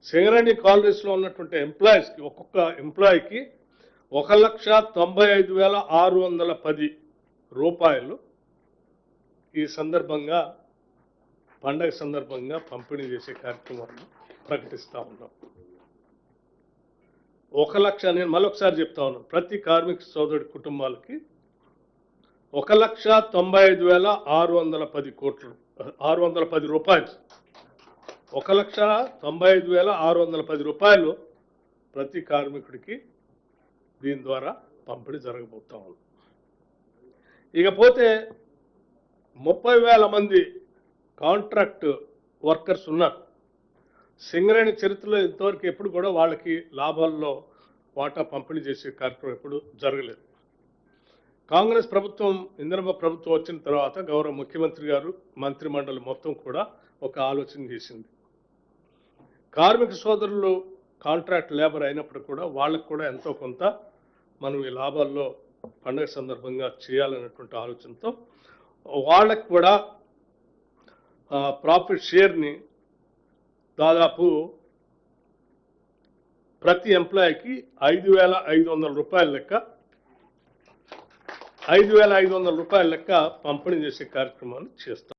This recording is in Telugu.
సింగరేణి కాలనీస్లో ఉన్నటువంటి ఎంప్లాయీస్కి ఒక్కొక్క ఎంప్లాయీకి 1,95,610 రూపాయలు ఈ సందర్భంగా పండగ సందర్భంగా పంపిణీ చేసే కార్యక్రమాన్ని ప్రకటిస్తూ ఉన్నాం. 1 లక్ష, నేను మళ్ళొకసారి చెప్తా ఉన్నాను, ప్రతి కార్మిక సోదరుడి కుటుంబాలకి 1,95,610 రూపాయలు, 1,95,610 రూపాయలు ప్రతి కార్మికుడికి దీని ద్వారా పంపిణీ జరగబోతా ఉంది. ఇకపోతే 30,000 మంది కాంట్రాక్ట్ వర్కర్స్ ఉన్నారు. సింగరేణి చరిత్రలో ఇంతవరకు ఎప్పుడు కూడా వాళ్ళకి లాభాల్లో వాటా పంపిణీ చేసే కార్యక్రమం ఎప్పుడు జరగలేదు. కాంగ్రెస్ ప్రభుత్వం, ఇందిరమ్మ ప్రభుత్వం వచ్చిన తర్వాత గౌరవ ముఖ్యమంత్రి గారు, మంత్రిమండలి మొత్తం కూడా ఒక ఆలోచన చేసింది. కార్మిక సోదరులు కాంట్రాక్ట్ లేబర్ అయినప్పుడు కూడా వాళ్ళకు కూడా ఎంతో కొంత మనం ఈ లాభాల్లో పండుగ సందర్భంగా చేయాలనేటువంటి ఆలోచనతో వాళ్ళకు కూడా ప్రాఫిట్ షేర్ని దాదాపు ప్రతి ఎంప్లాయీకి 5,500 రూపాయల లెక్క 5,500 రూపాయల లెక్క పంపిణీ చేసే కార్యక్రమాన్ని చేస్తాం.